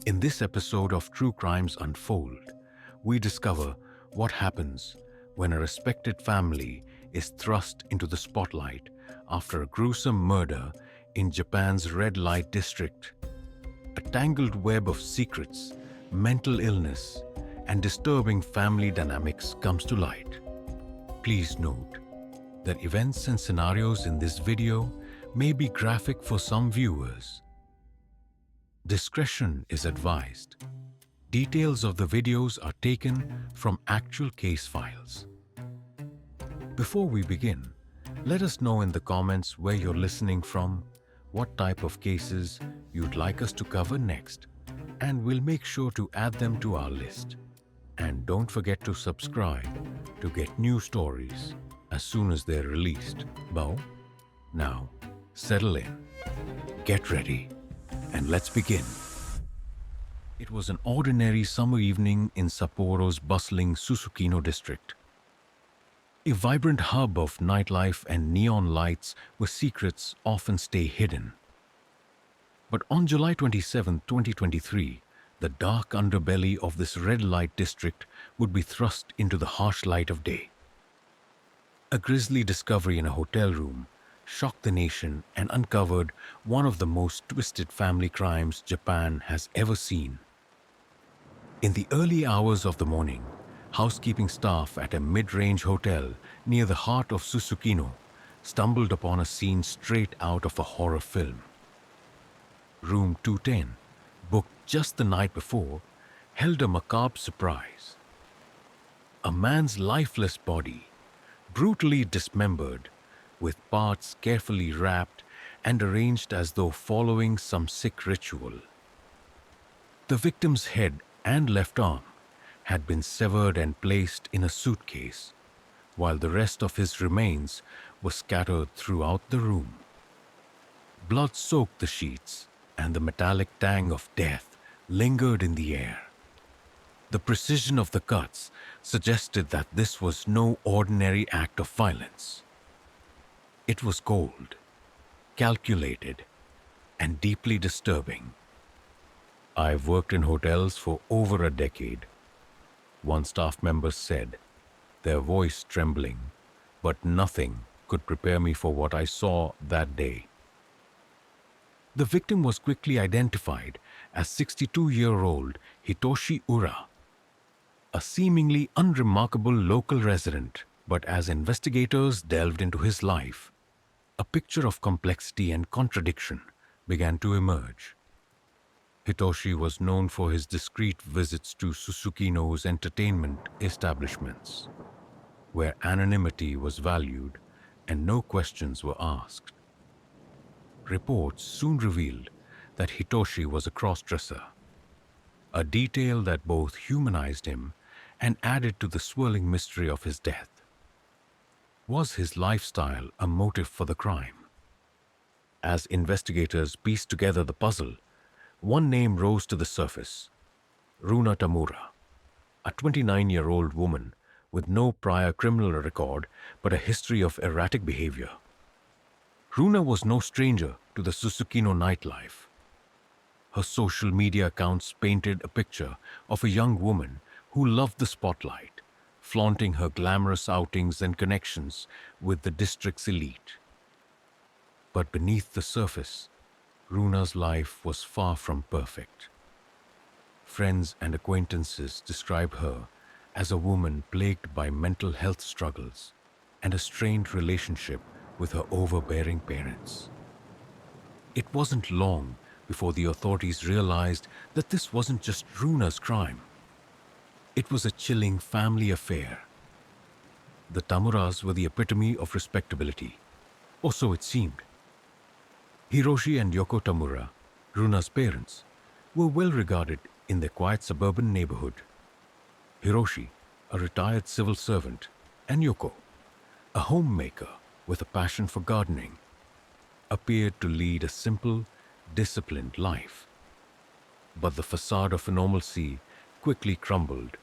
In this episode of True Crimes Unfold, we discover what happens when a respected family is thrust into the spotlight after a gruesome murder in Japan's red light district. A tangled web of secrets, mental illness, and disturbing family dynamics comes to light. Please note that events and scenarios in this video may be graphic for some viewers. Discretion is advised. Details of the videos are taken from actual case files. Before we begin, let us know in the comments where you're listening from, what type of cases you'd like us to cover next, and we'll make sure to add them to our list. And don't forget to subscribe to get new stories as soon as they're released. Now, settle in, get ready, and let's begin. It was an ordinary summer evening in Sapporo's bustling Susukino district. A vibrant hub of nightlife and neon lights where secrets often stay hidden. But on July 27, 2023, the dark underbelly of this red light district would be thrust into the harsh light of day. A grisly discovery in a hotel room shocked the nation and uncovered one of the most twisted family crimes Japan has ever seen. In the early hours of the morning, housekeeping staff at a mid-range hotel near the heart of Susukino stumbled upon a scene straight out of a horror film. Room 210, booked just the night before, held a macabre surprise. A man's lifeless body, brutally dismembered, with parts carefully wrapped and arranged as though following some sick ritual. The victim's head and left arm had been severed and placed in a suitcase, while the rest of his remains were scattered throughout the room. Blood soaked the sheets, and the metallic tang of death lingered in the air. The precision of the cuts suggested that this was no ordinary act of violence. It was cold, calculated, and deeply disturbing. "I've worked in hotels for over a decade," one staff member said, their voice trembling, "but nothing could prepare me for what I saw that day." The victim was quickly identified as 62-year-old Hitoshi Ura, a seemingly unremarkable local resident, but as investigators delved into his life, a picture of complexity and contradiction began to emerge. Hitoshi was known for his discreet visits to Susukino's entertainment establishments, where anonymity was valued and no questions were asked. Reports soon revealed that Hitoshi was a cross-dresser, a detail that both humanized him and added to the swirling mystery of his death. Was his lifestyle a motive for the crime? As investigators pieced together the puzzle, one name rose to the surface: Runa Tamura, a 29-year-old woman with no prior criminal record but a history of erratic behavior. Runa was no stranger to the Susukino nightlife. Her social media accounts painted a picture of a young woman who loved the spotlight, flaunting her glamorous outings and connections with the district's elite. But beneath the surface, Runa's life was far from perfect. Friends and acquaintances describe her as a woman plagued by mental health struggles and a strained relationship with her overbearing parents. It wasn't long before the authorities realized that this wasn't just Runa's crime. It was a chilling family affair. The Tamuras were the epitome of respectability, or so it seemed. Hiroshi and Yoko Tamura, Runa's parents, were well regarded in their quiet suburban neighborhood. Hiroshi, a retired civil servant, and Yoko, a homemaker with a passion for gardening, appeared to lead a simple, disciplined life. But the facade of normalcy quickly crumbled.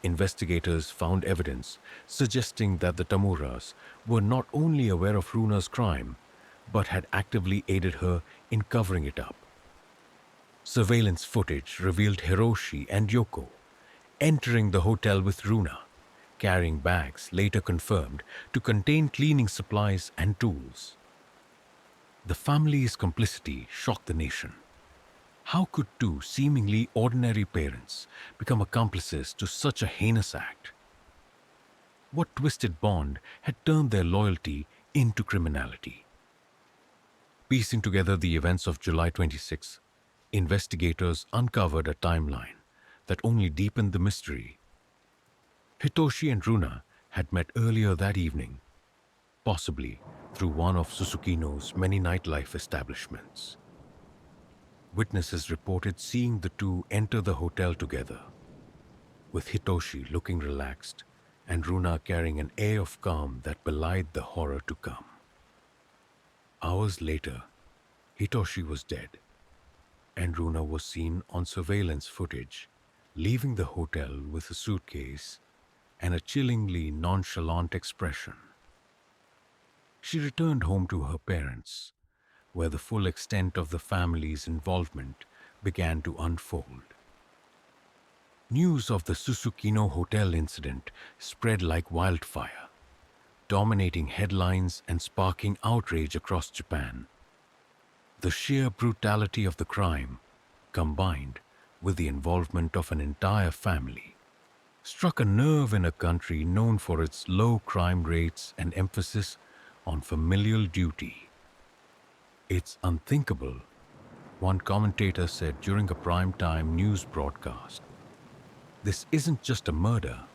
Investigators found evidence suggesting that the Tamuras were not only aware of Runa's crime, but had actively aided her in covering it up. Surveillance footage revealed Hiroshi and Yoko entering the hotel with Runa, carrying bags later confirmed to contain cleaning supplies and tools. The family's complicity shocked the nation. How could two seemingly ordinary parents become accomplices to such a heinous act? What twisted bond had turned their loyalty into criminality? Piecing together the events of July 26, investigators uncovered a timeline that only deepened the mystery. Hitoshi and Runa had met earlier that evening, possibly through one of Susukino's many nightlife establishments. Witnesses reported seeing the two enter the hotel together, with Hitoshi looking relaxed and Runa carrying an air of calm that belied the horror to come. Hours later, Hitoshi was dead, and Runa was seen on surveillance footage leaving the hotel with a suitcase and a chillingly nonchalant expression. She returned home to her parents, where the full extent of the family's involvement began to unfold. News of the Susukino Hotel incident spread like wildfire, dominating headlines and sparking outrage across Japan. The sheer brutality of the crime, combined with the involvement of an entire family, struck a nerve in a country known for its low crime rates and emphasis on familial duty. "It's unthinkable," one commentator said during a primetime news broadcast. "This isn't just a murder,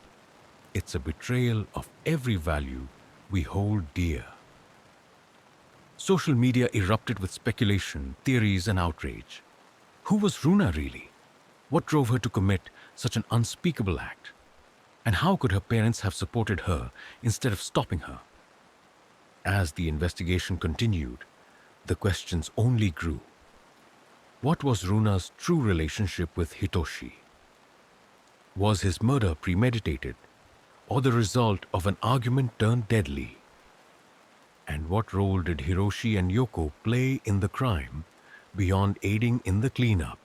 it's a betrayal of every value we hold dear." Social media erupted with speculation, theories, and outrage. Who was Runa really? What drove her to commit such an unspeakable act? And how could her parents have supported her instead of stopping her? As the investigation continued, the questions only grew. What was Runa's true relationship with Hitoshi? Was his murder premeditated, or the result of an argument turned deadly? And what role did Hiroshi and Yoko play in the crime, beyond aiding in the cleanup?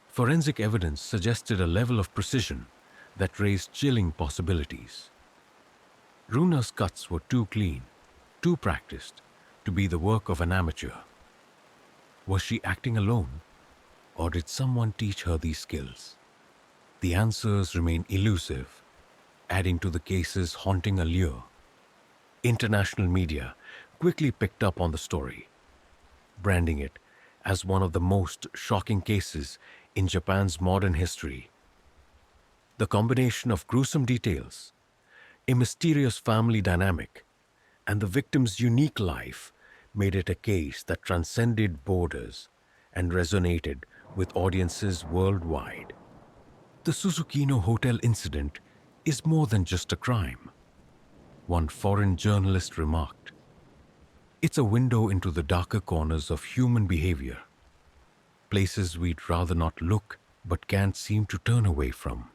Forensic evidence suggested a level of precision that raised chilling possibilities. Runa's cuts were too clean, too practiced, to be the work of an amateur. Was she acting alone, or did someone teach her these skills? The answers remain elusive, adding to the case's haunting allure. International media quickly picked up on the story, branding it as one of the most shocking cases in Japan's modern history. The combination of gruesome details, a mysterious family dynamic, and the victim's unique life made it a case that transcended borders and resonated with audiences worldwide. The Susukino Hotel incident is more than just a crime, one foreign journalist remarked. It's a window into the darker corners of human behavior, places we'd rather not look but can't seem to turn away from.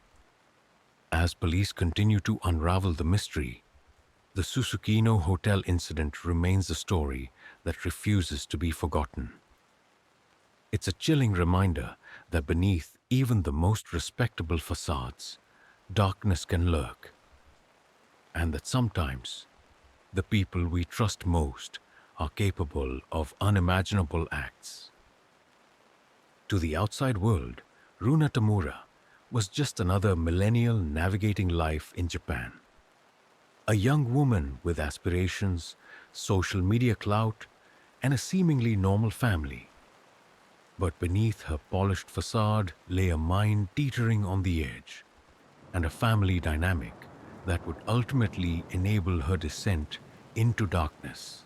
As police continue to unravel the mystery, the Susukino Hotel incident remains a story that refuses to be forgotten. It's a chilling reminder that beneath even the most respectable facades, darkness can lurk, and that sometimes the people we trust most are capable of unimaginable acts. To the outside world, Runa Tamura was just another millennial navigating life in Japan. A young woman with aspirations, social media clout, and a seemingly normal family. But beneath her polished facade lay a mind teetering on the edge, and a family dynamic that would ultimately enable her descent into darkness.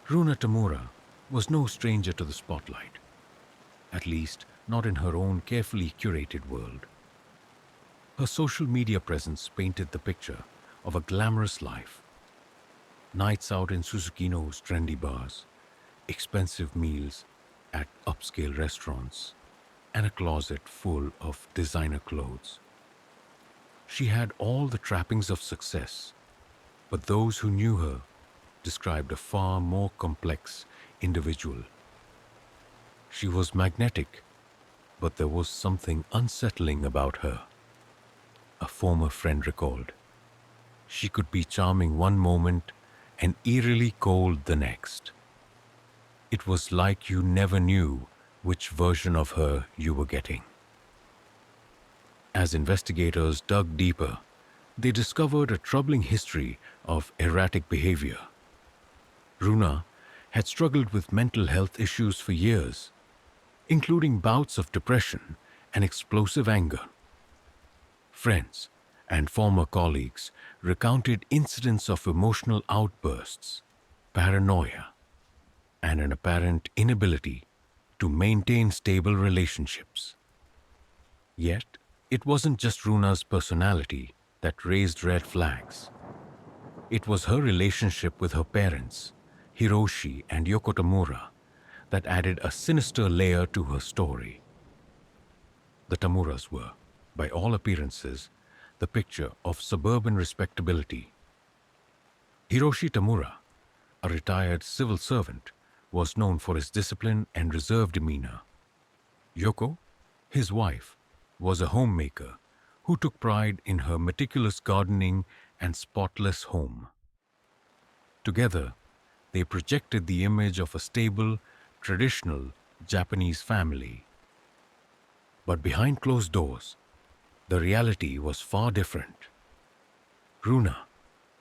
Runa Tamura was no stranger to the spotlight, at least not in her own carefully curated world. Her social media presence painted the picture of a glamorous life. Nights out in Susukino's trendy bars, expensive meals at upscale restaurants, and a closet full of designer clothes. She had all the trappings of success, but those who knew her described a far more complex individual. She was magnetic, but there was something unsettling about her, a former friend recalled. She could be charming one moment and eerily cold the next. It was like you never knew which version of her you were getting. As investigators dug deeper, they discovered a troubling history of erratic behavior. Runa had struggled with mental health issues for years, including bouts of depression and explosive anger. Friends and former colleagues recounted incidents of emotional outbursts, paranoia, and an apparent inability to maintain stable relationships. Yet, it wasn't just Runa's personality that raised red flags. It was her relationship with her parents, Hiroshi and Yoko Tamura, that added a sinister layer to her story. The Tamuras were, by all appearances, the picture of suburban respectability. Hiroshi Tamura, a retired civil servant, was known for his discipline and reserved demeanor. Yoko, his wife, was a homemaker who took pride in her meticulous gardening and spotless home. Together, they projected the image of a stable, traditional Japanese family. But behind closed doors, the reality was far different. Runa,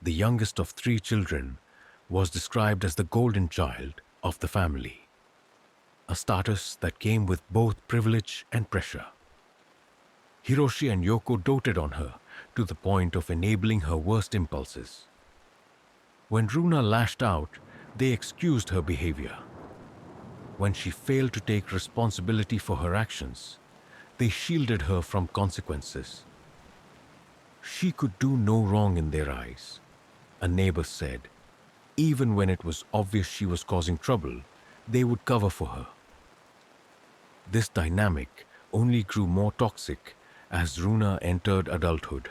the youngest of 3 children, was described as the golden child of the family, a status that came with both privilege and pressure. Hiroshi and Yoko doted on her to the point of enabling her worst impulses. When Runa lashed out, they excused her behavior. When she failed to take responsibility for her actions, they shielded her from consequences. She could do no wrong in their eyes, a neighbor said. Even when it was obvious she was causing trouble, they would cover for her. This dynamic only grew more toxic as Runa entered adulthood.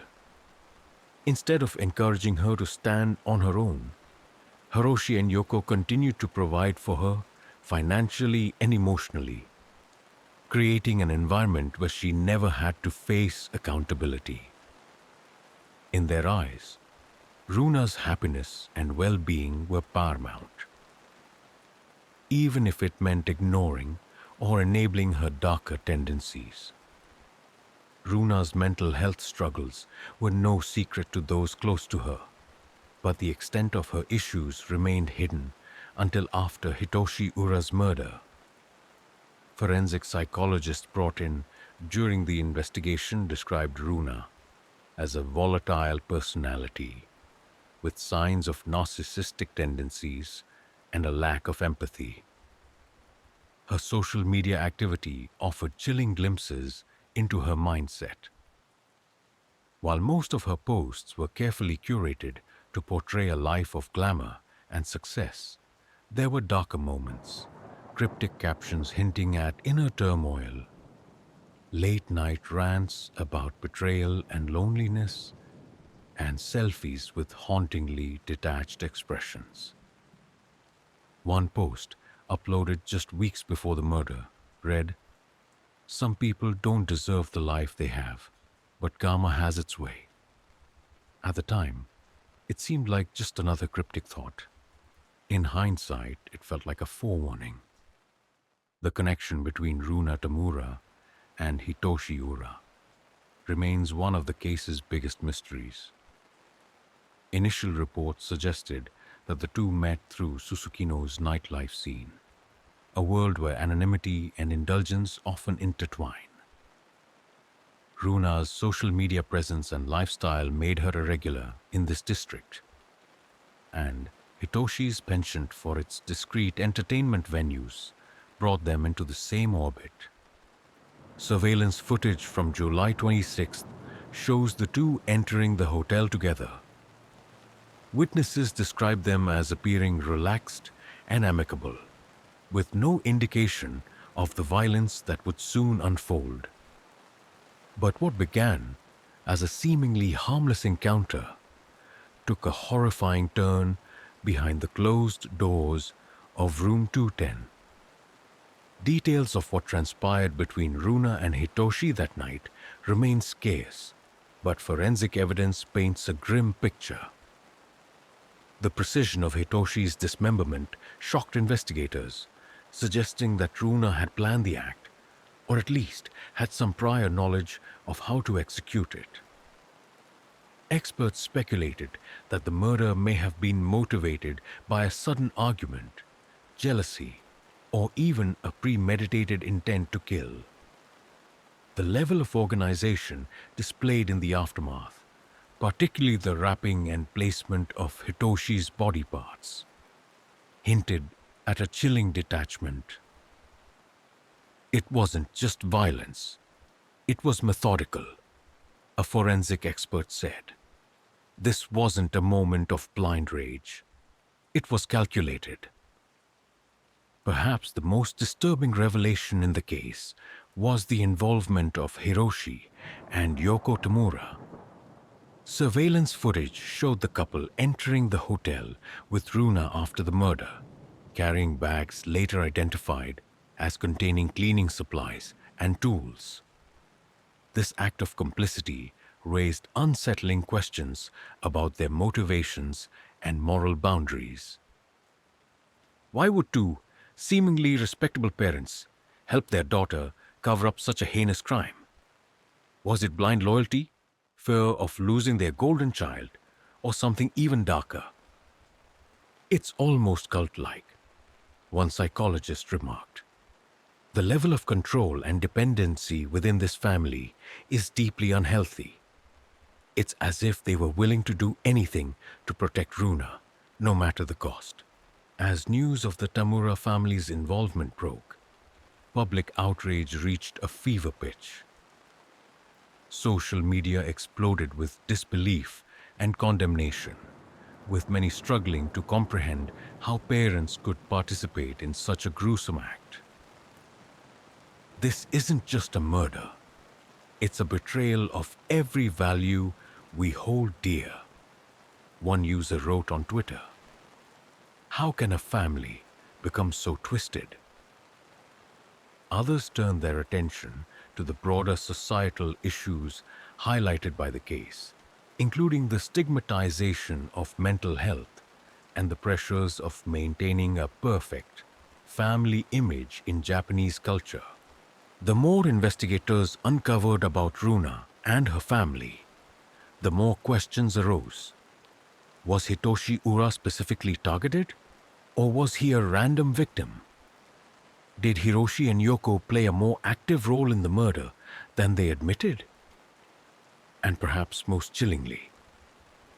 Instead of encouraging her to stand on her own, Hiroshi and Yoko continued to provide for her financially and emotionally, creating an environment where she never had to face accountability. In their eyes, Runa's happiness and well-being were paramount, even if it meant ignoring or enabling her darker tendencies. Runa's mental health struggles were no secret to those close to her, but the extent of her issues remained hidden until after Hitoshi Ura's murder. Forensic psychologists brought in during the investigation described Runa as a volatile personality with signs of narcissistic tendencies and a lack of empathy. Her social media activity offered chilling glimpses into her mindset. While most of her posts were carefully curated to portray a life of glamour and success, there were darker moments, cryptic captions hinting at inner turmoil, late-night rants about betrayal and loneliness, and selfies with hauntingly detached expressions. One post, uploaded just weeks before the murder, read, "Some people don't deserve the life they have, but karma has its way." At the time, it seemed like just another cryptic thought. In hindsight, it felt like a forewarning. The connection between Runa Tamura and Hitoshi Ura remains one of the case's biggest mysteries. Initial reports suggested that the two met through Susukino's nightlife scene, a world where anonymity and indulgence often intertwine. Runa's social media presence and lifestyle made her a regular in this district, and Hitoshi's penchant for its discreet entertainment venues brought them into the same orbit. Surveillance footage from July 26th shows the two entering the hotel together. Witnesses describe them as appearing relaxed and amicable, with no indication of the violence that would soon unfold. But what began as a seemingly harmless encounter took a horrifying turn behind the closed doors of room 210. Details of what transpired between Runa and Hitoshi that night remain scarce, but forensic evidence paints a grim picture. The precision of Hitoshi's dismemberment shocked investigators, suggesting that Runa had planned the act, or at least had some prior knowledge of how to execute it. Experts speculated that the murder may have been motivated by a sudden argument, jealousy, or even a premeditated intent to kill. The level of organization displayed in the aftermath, particularly the wrapping and placement of Hitoshi's body parts, hinted at a chilling detachment. It wasn't just violence, it was methodical, a forensic expert said. This wasn't a moment of blind rage. It was calculated. Perhaps the most disturbing revelation in the case was the involvement of Hiroshi and Yoko Tamura. Surveillance footage showed the couple entering the hotel with Runa after the murder, carrying bags later identified as containing cleaning supplies and tools. This act of complicity raised unsettling questions about their motivations and moral boundaries. Why would two seemingly respectable parents help their daughter cover up such a heinous crime? Was it blind loyalty, fear of losing their golden child, or something even darker? It's almost cult-like, one psychologist remarked. The level of control and dependency within this family is deeply unhealthy. It's as if they were willing to do anything to protect Runa, no matter the cost. As news of the Tamura family's involvement broke, public outrage reached a fever pitch. Social media exploded with disbelief and condemnation, with many struggling to comprehend how parents could participate in such a gruesome act. This isn't just a murder. It's a betrayal of every value we hold dear. One user wrote on Twitter, "How can a family become so twisted?" Others turned their attention to the broader societal issues highlighted by the case, including the stigmatization of mental health and the pressures of maintaining a perfect family image in Japanese culture. The more investigators uncovered about Runa and her family, the more questions arose. Was Hitoshi Ura specifically targeted, or was he a random victim? Did Hiroshi and Yoko play a more active role in the murder than they admitted? And perhaps most chillingly,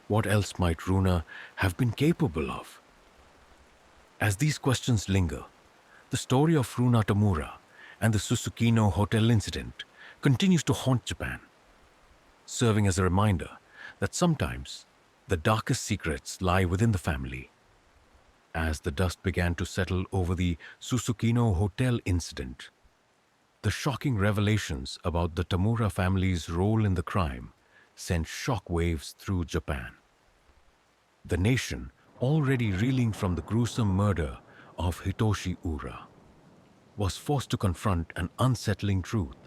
what else might Runa have been capable of? As these questions linger, the story of Runa Tamura and the Susukino Hotel incident continues to haunt Japan, serving as a reminder that sometimes the darkest secrets lie within the family. As the dust began to settle over the Susukino Hotel incident, the shocking revelations about the Tamura family's role in the crime sent shockwaves through Japan. The nation, already reeling from the gruesome murder of Hitoshi Ura, was forced to confront an unsettling truth.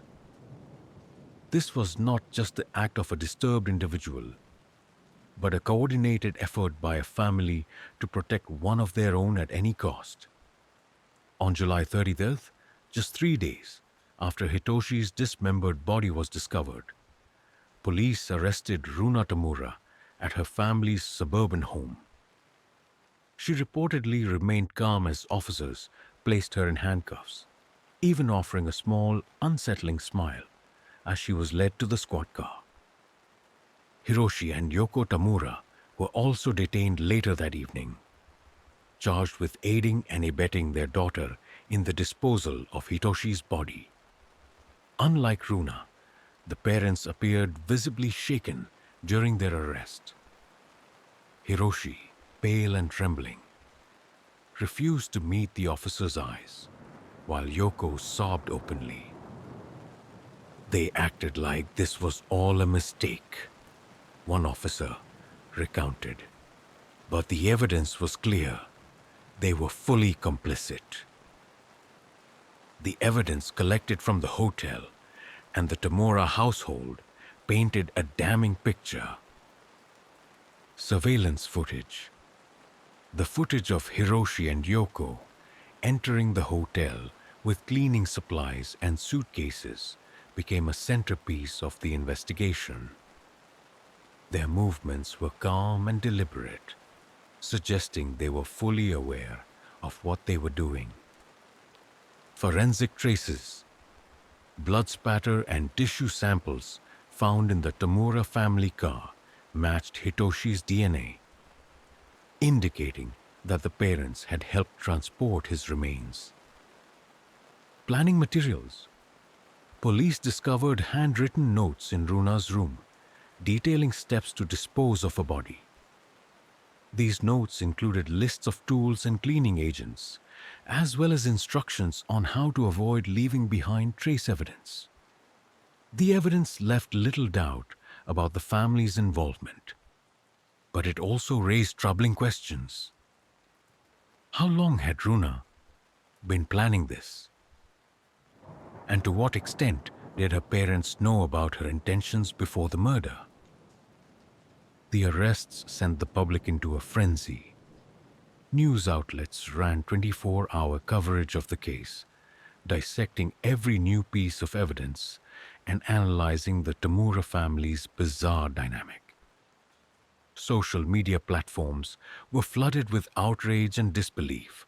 This was not just the act of a disturbed individual, but a coordinated effort by a family to protect one of their own at any cost. On July 30th, just 3 days after Hitoshi's dismembered body was discovered, police arrested Runa Tamura at her family's suburban home. She reportedly remained calm as officers placed her in handcuffs, even offering a small, unsettling smile as she was led to the squad car. Hiroshi and Yoko Tamura were also detained later that evening, charged with aiding and abetting their daughter in the disposal of Hitoshi's body. Unlike Runa, the parents appeared visibly shaken during their arrest. Hiroshi, pale and trembling, refused to meet the officer's eyes, while Yoko sobbed openly. "They acted like this was all a mistake," one officer recounted. "But the evidence was clear. They were fully complicit." The evidence collected from the hotel and the Tamura household painted a damning picture. Surveillance footage. The footage of Hiroshi and Yoko entering the hotel with cleaning supplies and suitcases became a centerpiece of the investigation. Their movements were calm and deliberate, suggesting they were fully aware of what they were doing. Forensic traces. Blood spatter and tissue samples found in the Tamura family car matched Hitoshi's DNA, indicating that the parents had helped transport his remains. Planning materials. Police discovered handwritten notes in Runa's room, detailing steps to dispose of a body. These notes included lists of tools and cleaning agents, as well as instructions on how to avoid leaving behind trace evidence. The evidence left little doubt about the family's involvement, but it also raised troubling questions. How long had Runa been planning this? And to what extent did her parents know about her intentions before the murder? The arrests sent the public into a frenzy. News outlets ran 24-hour coverage of the case, dissecting every new piece of evidence and analyzing the Tamura family's bizarre dynamic. Social media platforms were flooded with outrage and disbelief,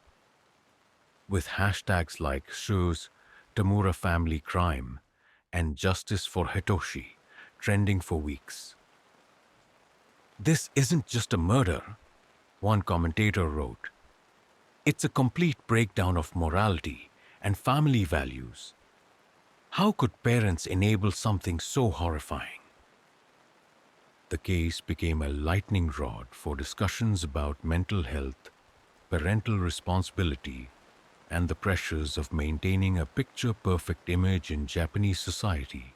with hashtags like shows Tamura family crime and justice for Hitoshi trending for weeks. "This isn't just a murder," one commentator wrote. "It's a complete breakdown of morality and family values. How could parents enable something so horrifying?" The case became a lightning rod for discussions about mental health, parental responsibility, and the pressures of maintaining a picture-perfect image in Japanese society.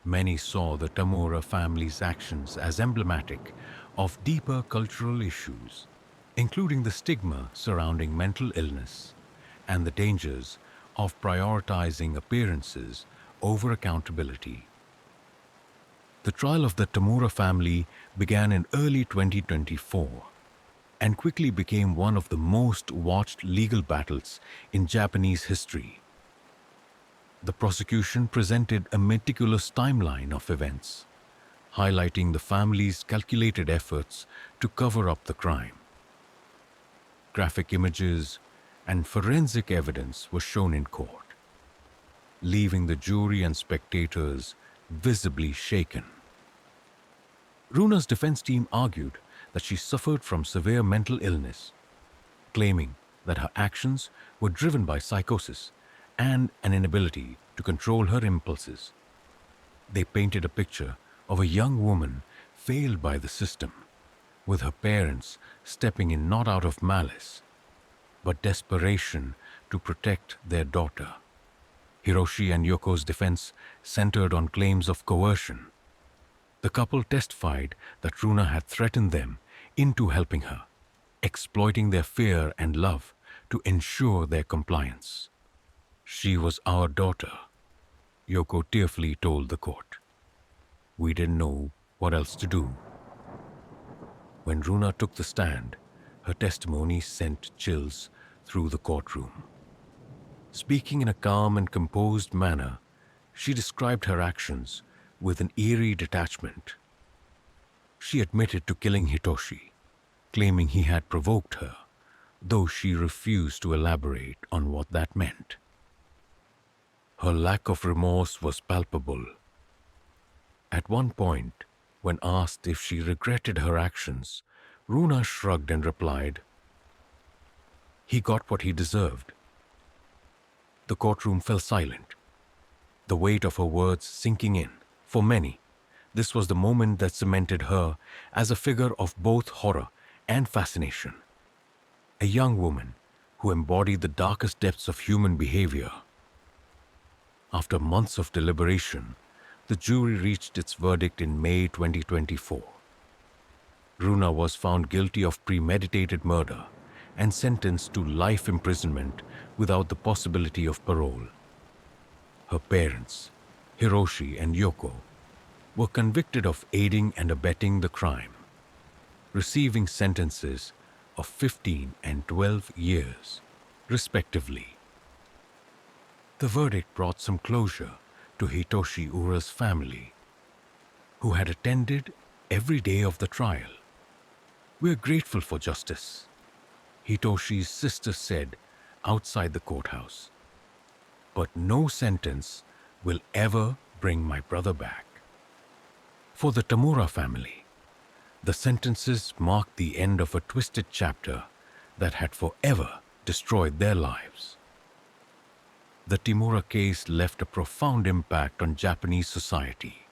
Many saw the Tamura family's actions as emblematic of deeper cultural issues, including the stigma surrounding mental illness and the dangers of prioritizing appearances over accountability. The trial of the Tamura family began in early 2024 and quickly became one of the most watched legal battles in Japanese history. The prosecution presented a meticulous timeline of events, highlighting the family's calculated efforts to cover up the crime. Graphic images and forensic evidence were shown in court, leaving the jury and spectators visibly shaken. Runa's defense team argued that she suffered from severe mental illness, claiming that her actions were driven by psychosis and an inability to control her impulses. They painted a picture of a young woman failed by the system, with her parents stepping in not out of malice, but desperation to protect their daughter. Hiroshi and Yoko's defense centered on claims of coercion. The couple testified that Runa had threatened them into helping her, exploiting their fear and love to ensure their compliance. "She was our daughter," Yoko tearfully told the court. "We didn't know what else to do." When Runa took the stand, her testimony sent chills through the courtroom. Speaking in a calm and composed manner, she described her actions with an eerie detachment. She admitted to killing Hitoshi, claiming he had provoked her, though she refused to elaborate on what that meant. Her lack of remorse was palpable. At one point, when asked if she regretted her actions, Runa shrugged and replied, "He got what he deserved." The courtroom fell silent, the weight of her words sinking in. For many, this was the moment that cemented her as a figure of both horror and fascination. A young woman who embodied the darkest depths of human behavior. After months of deliberation, the jury reached its verdict in May 2024. Runa was found guilty of premeditated murder and sentenced to life imprisonment without the possibility of parole. Her parents, Hiroshi and Yoko, were convicted of aiding and abetting the crime, receiving sentences of 15 and 12 years, respectively. The verdict brought some closure to Hitoshi Ura's family, who had attended every day of the trial. "We're grateful for justice," Hitoshi's sister said outside the courthouse. "But no sentence will ever bring my brother back." For the Tamura family, the sentences marked the end of a twisted chapter that had forever destroyed their lives. The Tamura case left a profound impact on Japanese society,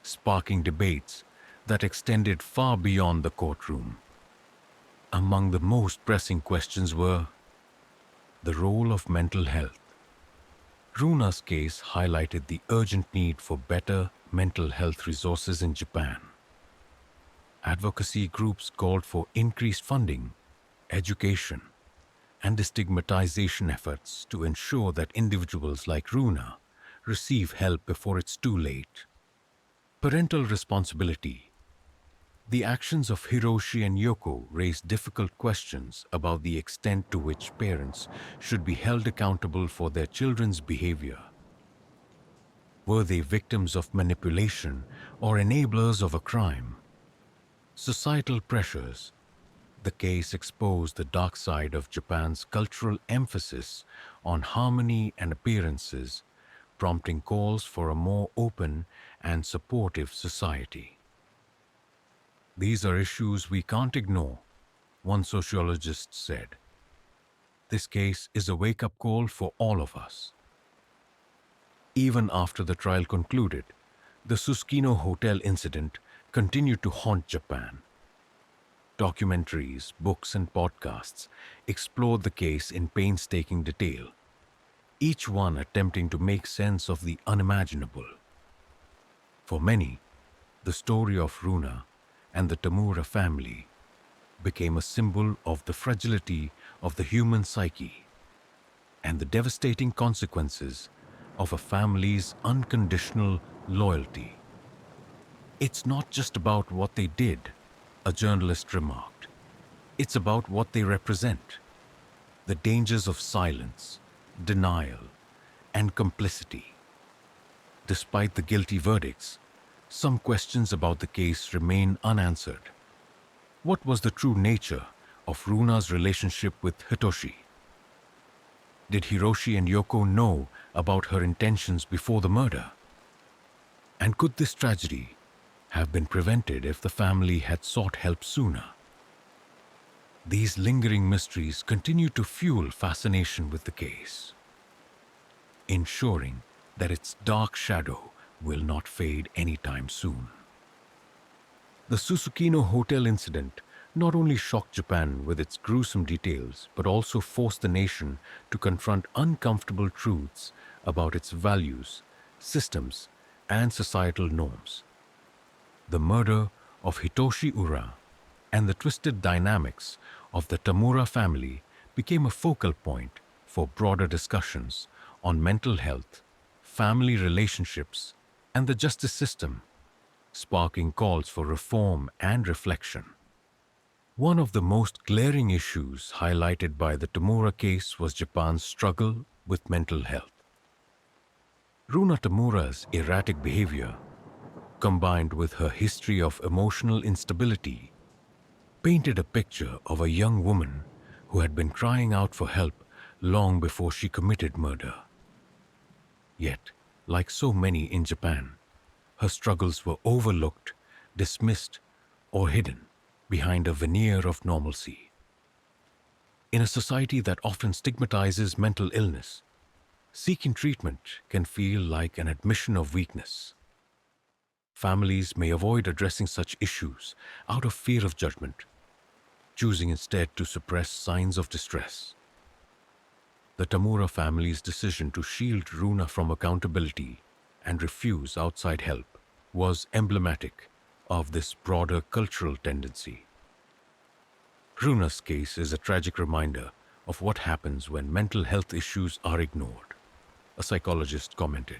sparking debates that extended far beyond the courtroom. Among the most pressing questions were the role of mental health. Runa's case highlighted the urgent need for better mental health resources in Japan. Advocacy groups called for increased funding, education, and destigmatization efforts to ensure that individuals like Runa receive help before it's too late. Parental responsibility. The actions of Hiroshi and Yoko raised difficult questions about the extent to which parents should be held accountable for their children's behavior. Were they victims of manipulation or enablers of a crime? Societal pressures. The case exposed the dark side of Japan's cultural emphasis on harmony and appearances, prompting calls for a more open and supportive society. "These are issues we can't ignore," one sociologist said. "This case is a wake-up call for all of us." Even after the trial concluded, the Susukino Hotel incident continued to haunt Japan. Documentaries, books, and podcasts explored the case in painstaking detail, each one attempting to make sense of the unimaginable. For many, the story of Runa and the Tamura family became a symbol of the fragility of the human psyche and the devastating consequences of a family's unconditional loyalty. "It's not just about what they did," a journalist remarked. "It's about what they represent. The dangers of silence, denial, and complicity." Despite the guilty verdicts, some questions about the case remain unanswered. What was the true nature of Runa's relationship with Hitoshi? Did Hiroshi and Yoko know about her intentions before the murder? And could this tragedy have been prevented if the family had sought help sooner? These lingering mysteries continue to fuel fascination with the case, ensuring that its dark shadow will not fade anytime soon. The Susukino Hotel incident not only shocked Japan with its gruesome details, but also forced the nation to confront uncomfortable truths about its values, systems, and societal norms. The murder of Hitoshi Ura and the twisted dynamics of the Tamura family became a focal point for broader discussions on mental health, family relationships, and the justice system, sparking calls for reform and reflection. One of the most glaring issues highlighted by the Tamura case was Japan's struggle with mental health. Runa Tamura's erratic behavior, combined with her history of emotional instability, painted a picture of a young woman who had been crying out for help long before she committed murder. Yet, like so many in Japan, her struggles were overlooked, dismissed, or hidden behind a veneer of normalcy. In a society that often stigmatizes mental illness, seeking treatment can feel like an admission of weakness. Families may avoid addressing such issues out of fear of judgment, choosing instead to suppress signs of distress. The Tamura family's decision to shield Runa from accountability and refuse outside help was emblematic of this broader cultural tendency. Runa's case is a tragic reminder of what happens when mental health issues are ignored. A psychologist commented,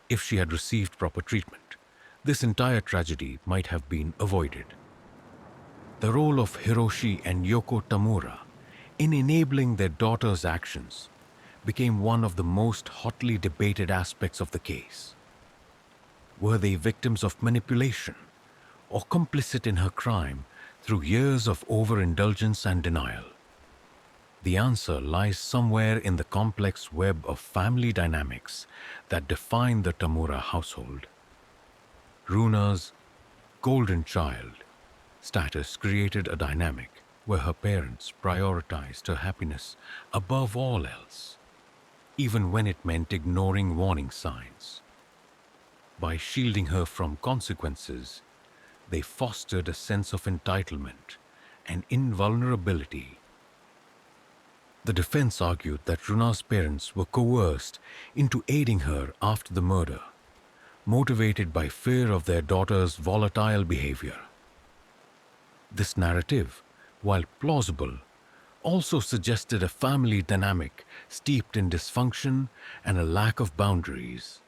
"If she had received proper treatment, this entire tragedy might have been avoided." The role of Hiroshi and Yoko Tamura in enabling their daughter's actions became one of the most hotly debated aspects of the case. Were they victims of manipulation or complicit in her crime through years of overindulgence and denial? The answer lies somewhere in the complex web of family dynamics that define the Tamura household. Runa's golden child status created a dynamic where her parents prioritized her happiness above all else, even when it meant ignoring warning signs. By shielding her from consequences, they fostered a sense of entitlement and invulnerability. The defense argued that Runa's parents were coerced into aiding her after the murder, motivated by fear of their daughter's volatile behavior. This narrative, while plausible, also suggested a family dynamic steeped in dysfunction and a lack of boundaries.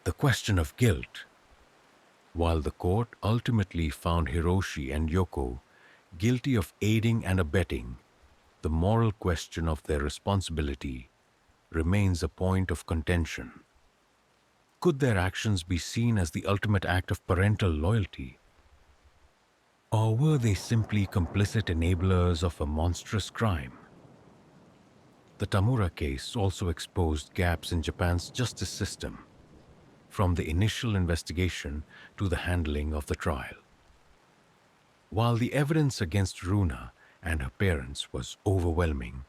The question of guilt. While the court ultimately found Hiroshi and Yoko guilty of aiding and abetting, the moral question of their responsibility remains a point of contention. Could their actions be seen as the ultimate act of parental loyalty? Or were they simply complicit enablers of a monstrous crime? The Tamura case also exposed gaps in Japan's justice system, from the initial investigation to the handling of the trial. While the evidence against Runa and her parents was overwhelming,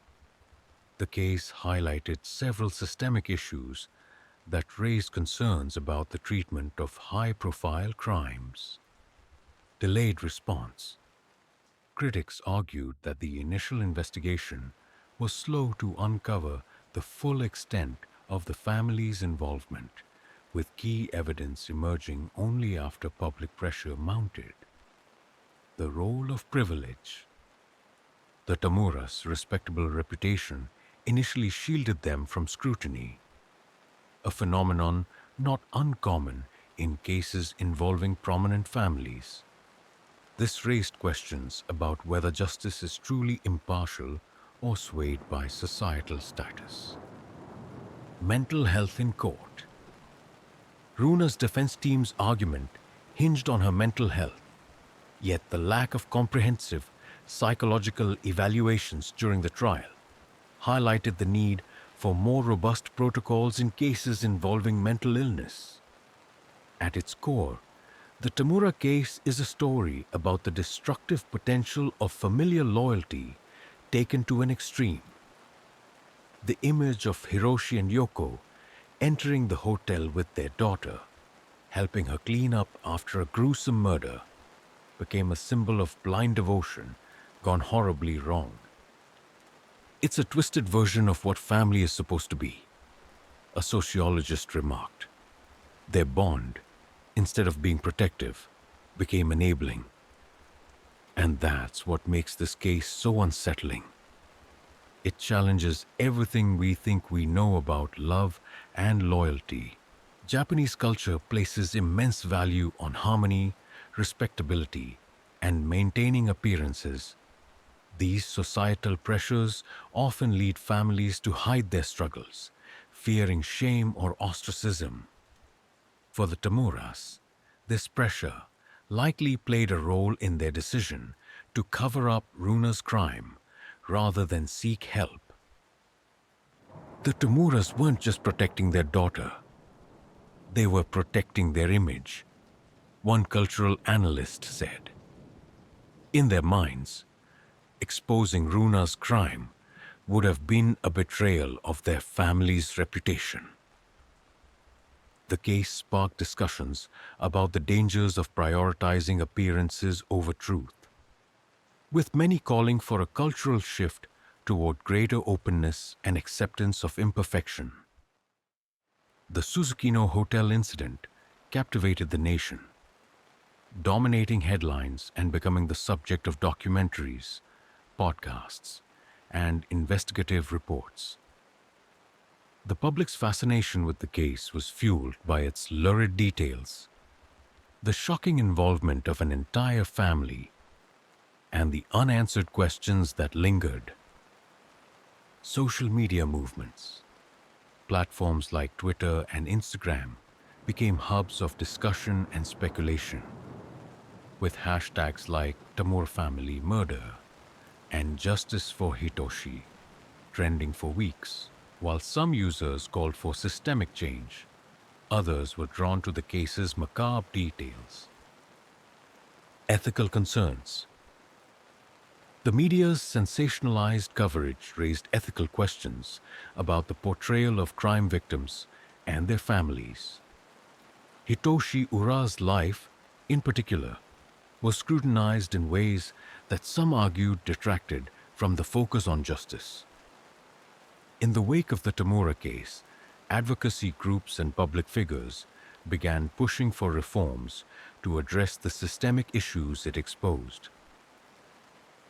the case highlighted several systemic issues that raised concerns about the treatment of high-profile crimes. Delayed response. Critics argued that the initial investigation was slow to uncover the full extent of the family's involvement, with key evidence emerging only after public pressure mounted. The role of privilege. The Tamura's respectable reputation initially shielded them from scrutiny, a phenomenon not uncommon in cases involving prominent families. This raised questions about whether justice is truly impartial or swayed by societal status. Mental health in court. Runa's defense team's argument hinged on her mental health, yet the lack of comprehensive psychological evaluations during the trial highlighted the need for more robust protocols in cases involving mental illness. At its core, the Tamura case is a story about the destructive potential of familial loyalty taken to an extreme. The image of Hiroshi and Yoko entering the hotel with their daughter, helping her clean up after a gruesome murder, became a symbol of blind devotion gone horribly wrong. It's a twisted version of what family is supposed to be, a sociologist remarked. Their bond, instead of being protective, became enabling. And that's what makes this case so unsettling. It challenges everything we think we know about love and loyalty. Japanese culture places immense value on harmony, respectability, and maintaining appearances. These societal pressures often lead families to hide their struggles, fearing shame or ostracism. For the Tamuras, this pressure likely played a role in their decision to cover up Runa's crime rather than seek help. The Tamuras weren't just protecting their daughter. They were protecting their image, one cultural analyst said. In their minds, exposing Runa's crime would have been a betrayal of their family's reputation. The case sparked discussions about the dangers of prioritizing appearances over truth, with many calling for a cultural shift toward greater openness and acceptance of imperfection. The Suzukino Hotel incident captivated the nation. dominating headlines and becoming the subject of documentaries, podcasts, and investigative reports. The public's fascination with the case was fueled by its lurid details, the shocking involvement of an entire family, and the unanswered questions that lingered. Social media movements, platforms like Twitter and Instagram, became hubs of discussion and speculation, with hashtags like Tamur family murder and Justice for Hitoshi trending for weeks. While some users called for systemic change, others were drawn to the case's macabre details. Ethical concerns. The media's sensationalized coverage raised ethical questions about the portrayal of crime victims and their families. Hitoshi Ura's life, in particular, was scrutinized in ways that some argued detracted from the focus on justice. In the wake of the Tamura case, advocacy groups and public figures began pushing for reforms to address the systemic issues it exposed.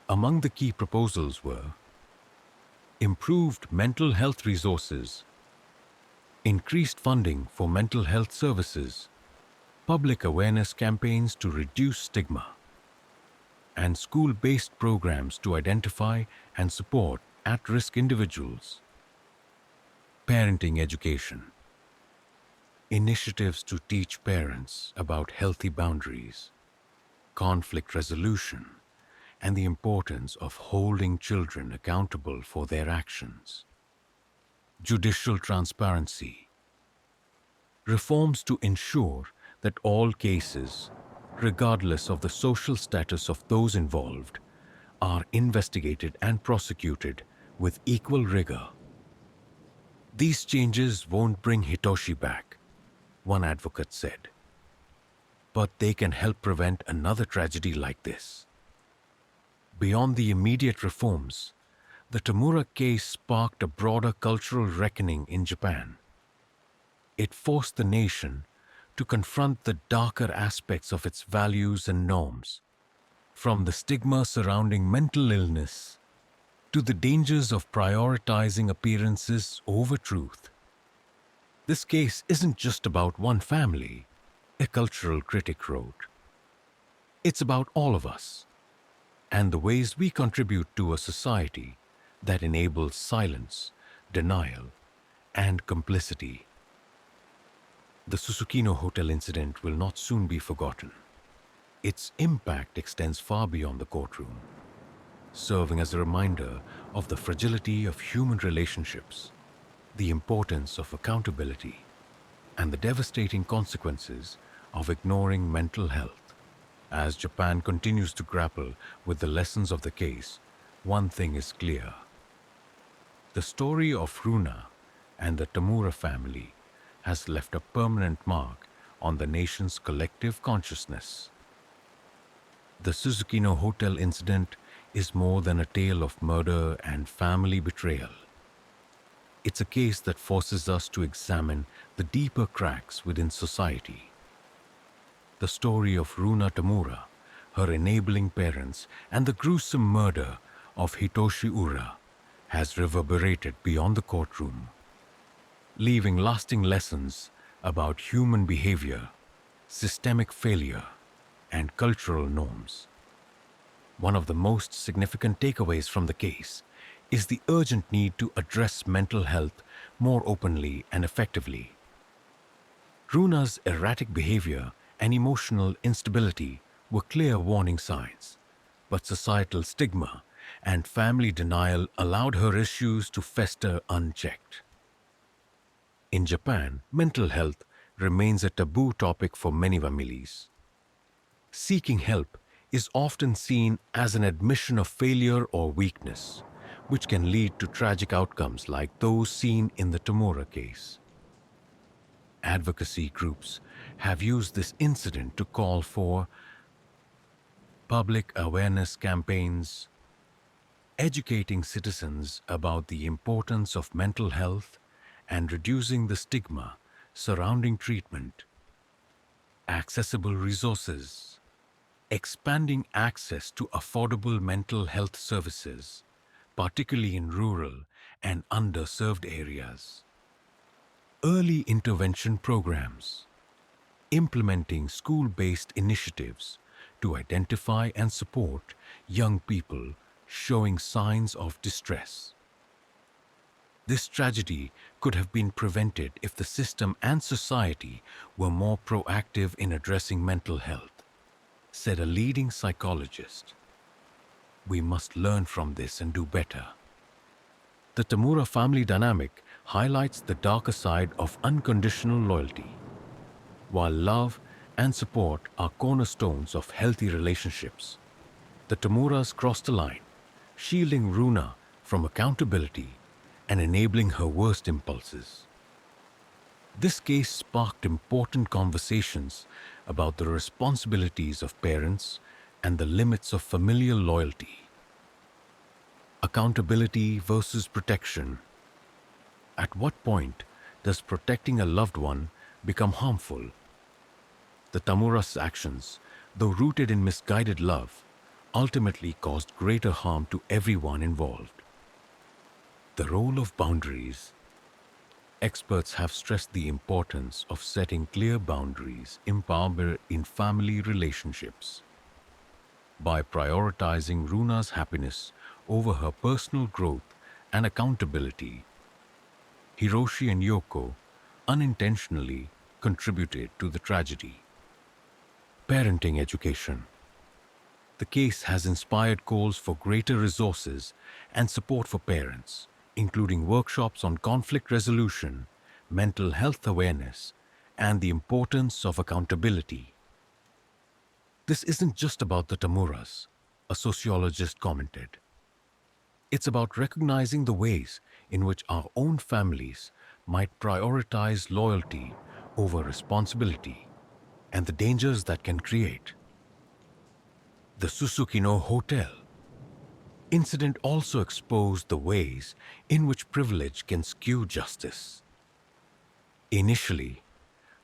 Among the key proposals were improved mental health resources, increased funding for mental health services, public awareness campaigns to reduce stigma, and school-based programs to identify and support at-risk individuals. Parenting education. Initiatives to teach parents about healthy boundaries, conflict resolution, and the importance of holding children accountable for their actions. Judicial transparency. Reforms to ensure that all cases, regardless of the social status of those involved, are investigated and prosecuted with equal rigor. These changes won't bring Hitoshi back, one advocate said, but they can help prevent another tragedy like this. Beyond the immediate reforms, the Tamura case sparked a broader cultural reckoning in Japan. It forced the nation to confront the darker aspects of its values and norms, from the stigma surrounding mental illness to the dangers of prioritizing appearances over truth. This case isn't just about one family, a cultural critic wrote. It's about all of us, and the ways we contribute to a society that enables silence, denial, and complicity. The Susukino Hotel incident will not soon be forgotten. Its impact extends far beyond the courtroom, serving as a reminder of the fragility of human relationships, the importance of accountability, and the devastating consequences of ignoring mental health. As Japan continues to grapple with the lessons of the case, one thing is clear. The story of Runa and the Tamura family has left a permanent mark on the nation's collective consciousness. The Susukino Hotel incident is more than a tale of murder and family betrayal. It's a case that forces us to examine the deeper cracks within society. The story of Runa Tamura, her enabling parents, and the gruesome murder of Hitoshi Ura has reverberated beyond the courtroom, leaving lasting lessons about human behavior, systemic failure, and cultural norms. One of the most significant takeaways from the case is the urgent need to address mental health more openly and effectively. Runa's erratic behavior and emotional instability were clear warning signs, but societal stigma and family denial allowed her issues to fester unchecked. In Japan, mental health remains a taboo topic for many families. Seeking help is often seen as an admission of failure or weakness, which can lead to tragic outcomes like those seen in the Tamura case. Advocacy groups have used this incident to call for public awareness campaigns, educating citizens about the importance of mental health and reducing the stigma surrounding treatment. Accessible resources. expanding access to affordable mental health services, particularly in rural and underserved areas. Early intervention programs, implementing school-based initiatives to identify and support young people showing signs of distress. This tragedy could have been prevented if the system and society were more proactive in addressing mental health, said a leading psychologist. We must learn from this and do better. The Tamura family dynamic highlights the darker side of unconditional loyalty. While love and support are cornerstones of healthy relationships, the Tamuras crossed a line, shielding Runa from accountability and enabling her worst impulses. This case sparked important conversations about the responsibilities of parents and the limits of familial loyalty. Accountability versus protection. At what point does protecting a loved one become harmful? The Tamura's actions, though rooted in misguided love, ultimately caused greater harm to everyone involved. The role of boundaries. Experts have stressed the importance of setting clear boundaries in family relationships. By prioritizing Runa's happiness over her personal growth and accountability, Hiroshi and Yoko unintentionally contributed to the tragedy. Parenting education. The case has inspired calls for greater resources and support for parents, including workshops on conflict resolution, mental health awareness, and the importance of accountability. This isn't just about the Tamuras, a sociologist commented. It's about recognizing the ways in which our own families might prioritize loyalty over responsibility and the dangers that can create. The Susukino Hotel incident also exposed the ways in which privilege can skew justice. Initially,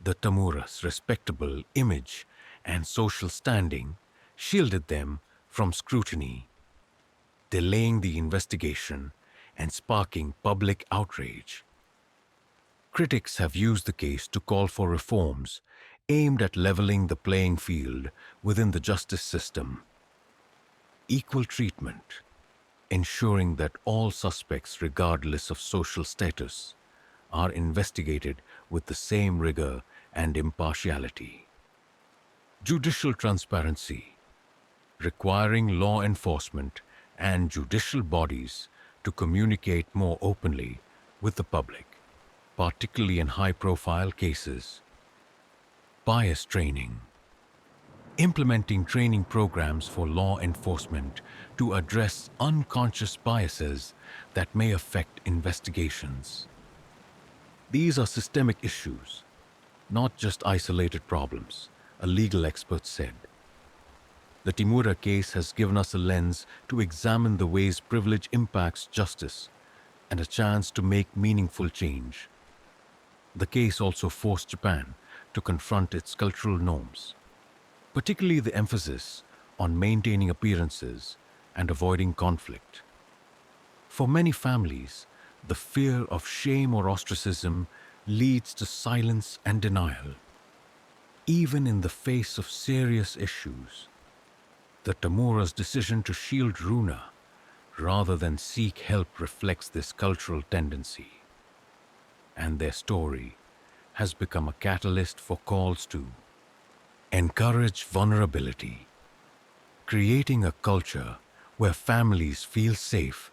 the Tamura's respectable image and social standing shielded them from scrutiny, delaying the investigation and sparking public outrage. Critics have used the case to call for reforms aimed at leveling the playing field within the justice system. Equal treatment, ensuring that all suspects, regardless of social status, are investigated with the same rigor and impartiality. Judicial transparency, requiring law enforcement and judicial bodies to communicate more openly with the public, particularly in high-profile cases. Bias training, implementing training programs for law enforcement to address unconscious biases that may affect investigations. These are systemic issues, not just isolated problems, a legal expert said. The Tamura case has given us a lens to examine the ways privilege impacts justice and a chance to make meaningful change. The case also forced Japan to confront its cultural norms, particularly the emphasis on maintaining appearances and avoiding conflict. For many families, the fear of shame or ostracism leads to silence and denial, even in the face of serious issues. The Tamura's decision to shield Runa rather than seek help reflects this cultural tendency, and their story has become a catalyst for calls to encourage vulnerability, creating a culture where families feel safe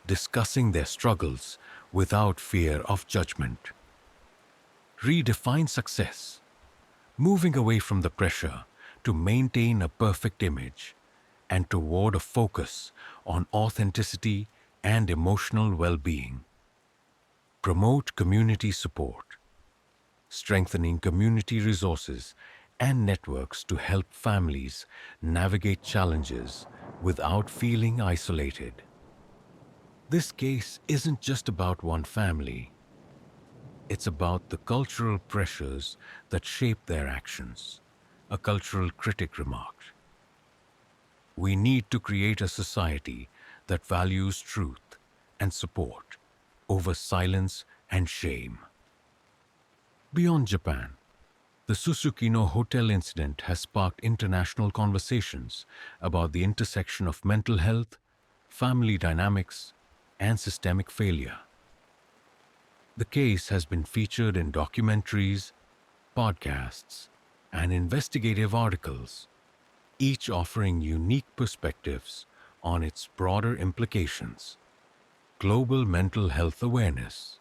discussing their struggles without fear of judgment. Redefine success, moving away from the pressure to maintain a perfect image and toward a focus on authenticity and emotional well-being. Promote community support, strengthening community resources and networks to help families navigate challenges without feeling isolated. This case isn't just about one family. It's about the cultural pressures that shape their actions, a cultural critic remarked. We need to create a society that values truth and support over silence and shame. Beyond Japan, the Susukino hotel incident has sparked international conversations about the intersection of mental health, family dynamics, and systemic failure. The case has been featured in documentaries, podcasts, and investigative articles, each offering unique perspectives on its broader implications. Global mental health awareness.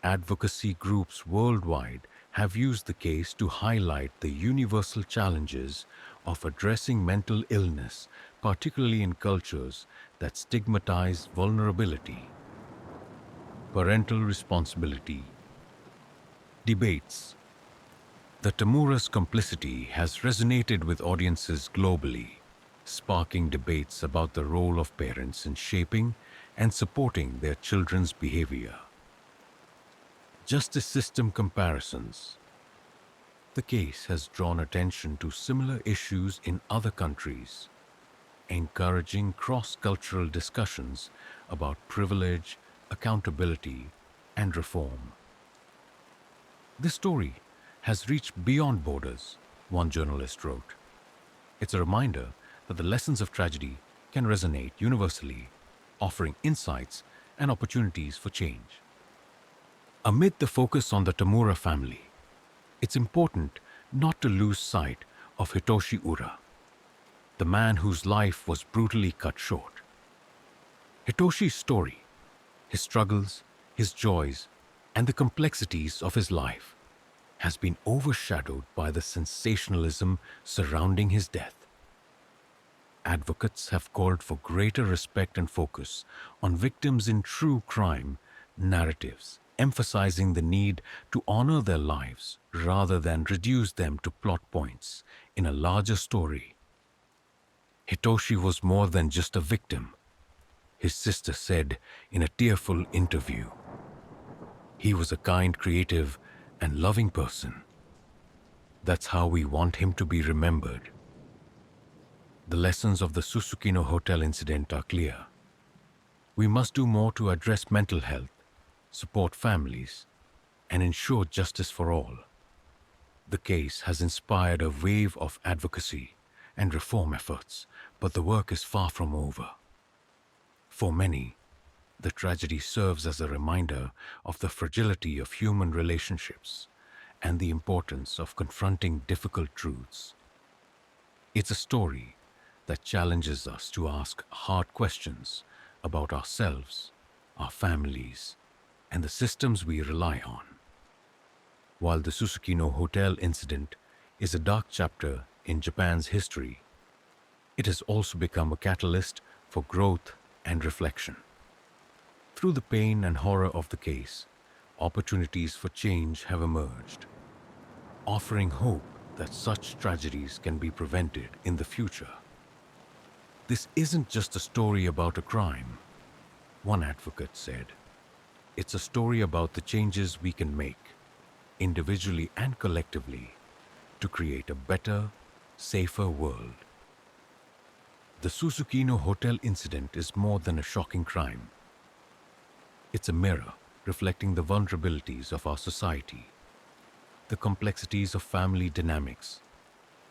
Advocacy groups worldwide have used the case to highlight the universal challenges of addressing mental illness, particularly in cultures that stigmatize vulnerability. Parental responsibility. Debates. The Tamura's complicity has resonated with audiences globally, sparking debates about the role of parents in shaping and supporting their children's behavior. Justice system comparisons. The case has drawn attention to similar issues in other countries, encouraging cross-cultural discussions about privilege, accountability, and reform. This story has reached beyond borders, one journalist wrote. It's a reminder that the lessons of tragedy can resonate universally, offering insights and opportunities for change. Amid the focus on the Tamura family, it's important not to lose sight of Hitoshi Ura, the man whose life was brutally cut short. Hitoshi's story, his struggles, his joys, and the complexities of his life has been overshadowed by the sensationalism surrounding his death. Advocates have called for greater respect and focus on victims in true crime narratives, emphasizing the need to honor their lives rather than reduce them to plot points in a larger story. Hitoshi was more than just a victim, his sister said in a tearful interview. He was a kind, creative, and loving person. That's how we want him to be remembered. The lessons of the Susukino Hotel incident are clear. We must do more to address mental health, support families, and ensure justice for all. The case has inspired a wave of advocacy and reform efforts, but the work is far from over. For many, the tragedy serves as a reminder of the fragility of human relationships and the importance of confronting difficult truths. It's a story that challenges us to ask hard questions about ourselves, our families, and the systems we rely on. While the Susukino Hotel incident is a dark chapter in Japan's history, it has also become a catalyst for growth and reflection. Through the pain and horror of the case, opportunities for change have emerged, offering hope that such tragedies can be prevented in the future. This isn't just a story about a crime, one advocate said. It's a story about the changes we can make, individually and collectively, to create a better, safer world. The Susukino Hotel incident is more than a shocking crime. It's a mirror reflecting the vulnerabilities of our society, the complexities of family dynamics,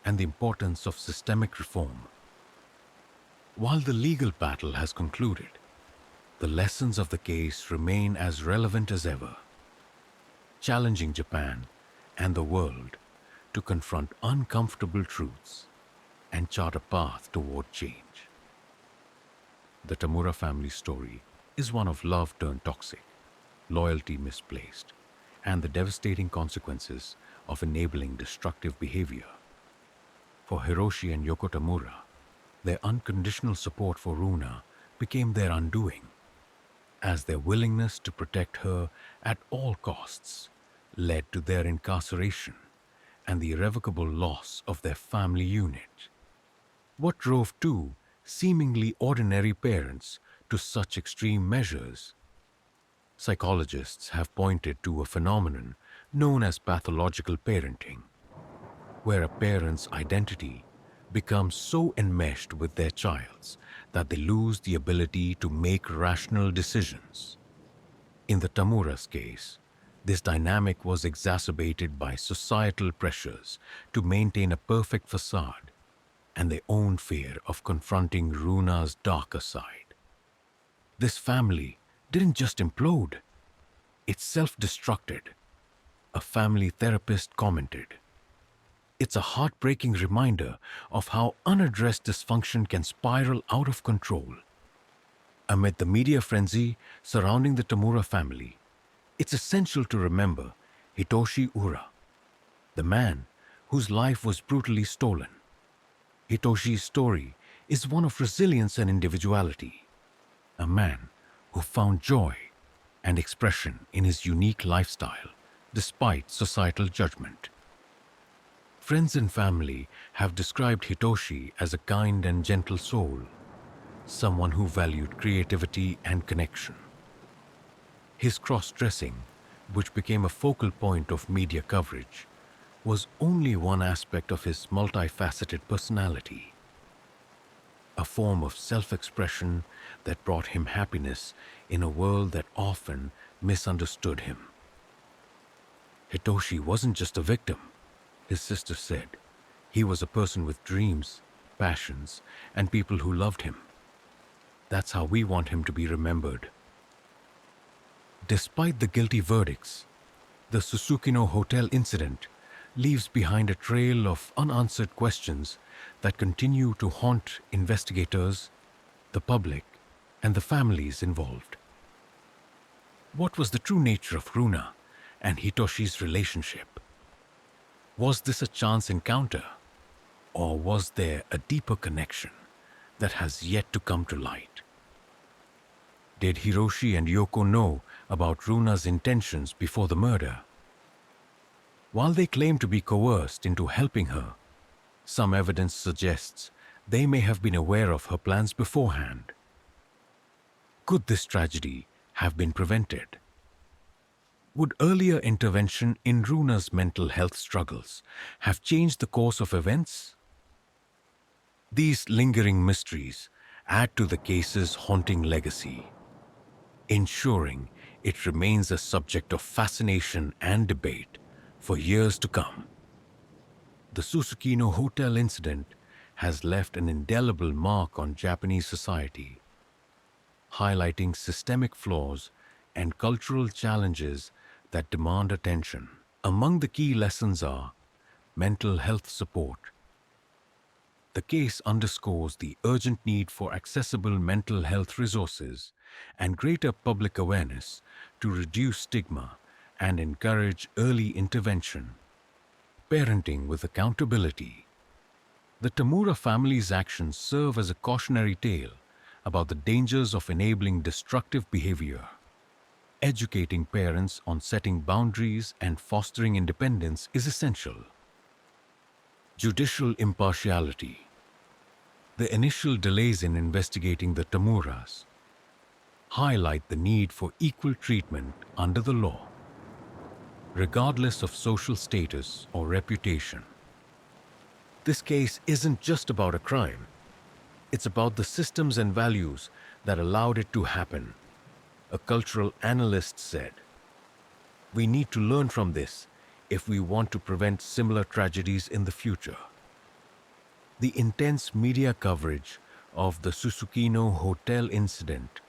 and the importance of systemic reform. While the legal battle has concluded, the lessons of the case remain as relevant as ever, challenging Japan and the world to confront uncomfortable truths and chart a path toward change. The Tamura family story is one of love turned toxic, loyalty misplaced, and the devastating consequences of enabling destructive behavior. For Hiroshi and Yoko Tamura, their unconditional support for Runa became their undoing, as their willingness to protect her at all costs led to their incarceration and the irrevocable loss of their family unit. What drove two seemingly ordinary parents to such extreme measures? Psychologists have pointed to a phenomenon known as pathological parenting, where a parent's identity become so enmeshed with their child's that they lose the ability to make rational decisions. In the Tamura's case, this dynamic was exacerbated by societal pressures to maintain a perfect facade and their own fear of confronting Runa's darker side. This family didn't just implode, it self-destructed. A family therapist commented, "It's a heartbreaking reminder of how unaddressed dysfunction can spiral out of control." Amid the media frenzy surrounding the Tamura family, it's essential to remember Hitoshi Ura, the man whose life was brutally stolen. Hitoshi's story is one of resilience and individuality, a man who found joy and expression in his unique lifestyle despite societal judgment. Friends and family have described Hitoshi as a kind and gentle soul, someone who valued creativity and connection. His cross-dressing, which became a focal point of media coverage, was only one aspect of his multifaceted personality, a form of self-expression that brought him happiness in a world that often misunderstood him. Hitoshi wasn't just a victim, his sister said. He was a person with dreams, passions, and people who loved him. That's how we want him to be remembered. Despite the guilty verdicts, the Susukino Hotel incident leaves behind a trail of unanswered questions that continue to haunt investigators, the public, and the families involved. What was the true nature of Runa and Hitoshi's relationship? Was this a chance encounter, or was there a deeper connection that has yet to come to light? Did Hiroshi and Yoko know about Runa's intentions before the murder? While they claim to be coerced into helping her, some evidence suggests they may have been aware of her plans beforehand. Could this tragedy have been prevented? Would earlier intervention in Runa's mental health struggles have changed the course of events? These lingering mysteries add to the case's haunting legacy, ensuring it remains a subject of fascination and debate for years to come. The Susukino Hotel incident has left an indelible mark on Japanese society, highlighting systemic flaws and cultural challenges that demand attention. Among the key lessons are mental health support. The case underscores the urgent need for accessible mental health resources and greater public awareness to reduce stigma and encourage early intervention. Parenting with accountability. The Tamura family's actions serve as a cautionary tale about the dangers of enabling destructive behavior. Educating parents on setting boundaries and fostering independence is essential. Judicial impartiality. The initial delays in investigating the Tamuras highlight the need for equal treatment under the law, regardless of social status or reputation. This case isn't just about a crime. It's about the systems and values that allowed it to happen. A cultural analyst said, "We need to learn from this if we want to prevent similar tragedies in the future." The intense media coverage of the Susukino Hotel incident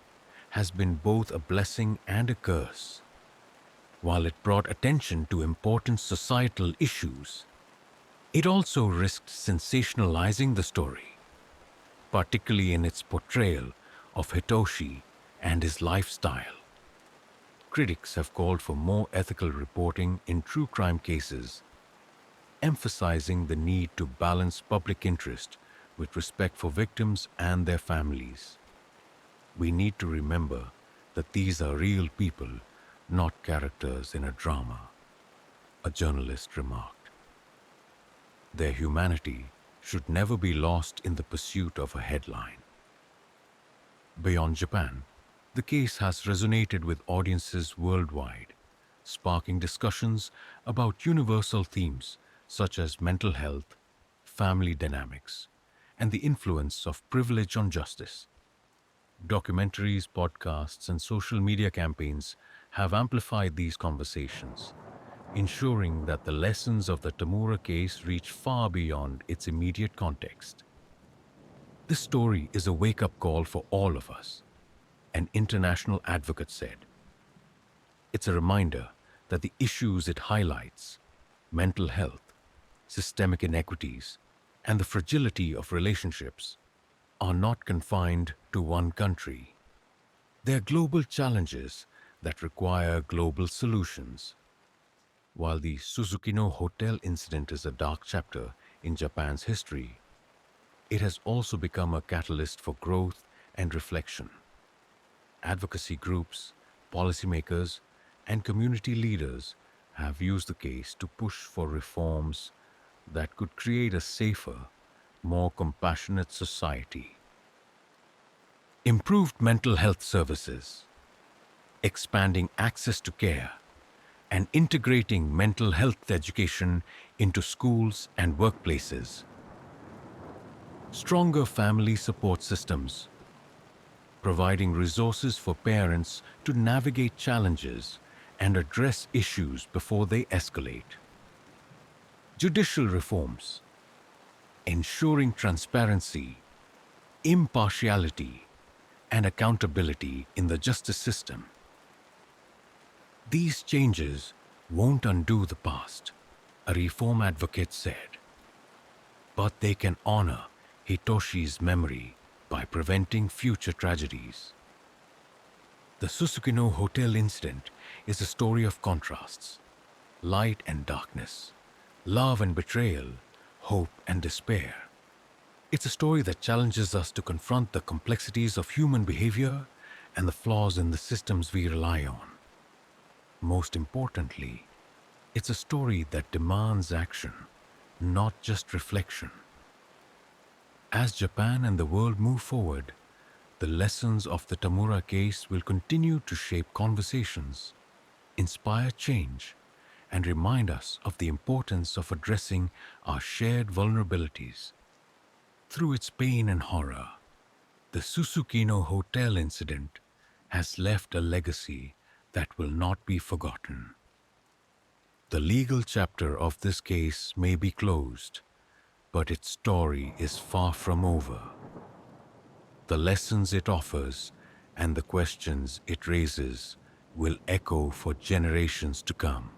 has been both a blessing and a curse. While it brought attention to important societal issues, it also risked sensationalizing the story, particularly in its portrayal of Hitoshi and his lifestyle. Critics have called for more ethical reporting in true crime cases, emphasizing the need to balance public interest with respect for victims and their families. We need to remember that these are real people, not characters in a drama, a journalist remarked. Their humanity should never be lost in the pursuit of a headline. Beyond Japan, the case has resonated with audiences worldwide, sparking discussions about universal themes such as mental health, family dynamics, and the influence of privilege on justice. Documentaries, podcasts, and social media campaigns have amplified these conversations, ensuring that the lessons of the Tamura case reach far beyond its immediate context. This story is a wake-up call for all of us, an international advocate said. It's a reminder that the issues it highlights, mental health, systemic inequities, and the fragility of relationships, are not confined to one country. They're global challenges that require global solutions. While the Suzukino Hotel incident is a dark chapter in Japan's history, it has also become a catalyst for growth and reflection. Advocacy groups, policymakers, and community leaders have used the case to push for reforms that could create a safer, more compassionate society. Improved mental health services, expanding access to care, and integrating mental health education into schools and workplaces. Stronger family support systems, providing resources for parents to navigate challenges and address issues before they escalate. Judicial reforms, ensuring transparency, impartiality, and accountability in the justice system. These changes won't undo the past, a reform advocate said, but they can honor Hitoshi's memory by preventing future tragedies. The Susukino Hotel incident is a story of contrasts, light and darkness, love and betrayal, hope and despair. It's a story that challenges us to confront the complexities of human behavior and the flaws in the systems we rely on. Most importantly, it's a story that demands action, not just reflection. As Japan and the world move forward, the lessons of the Tamura case will continue to shape conversations, inspire change, and remind us of the importance of addressing our shared vulnerabilities. Through its pain and horror, the Susukino Hotel incident has left a legacy that will not be forgotten. The legal chapter of this case may be closed, but its story is far from over. The lessons it offers and the questions it raises will echo for generations to come.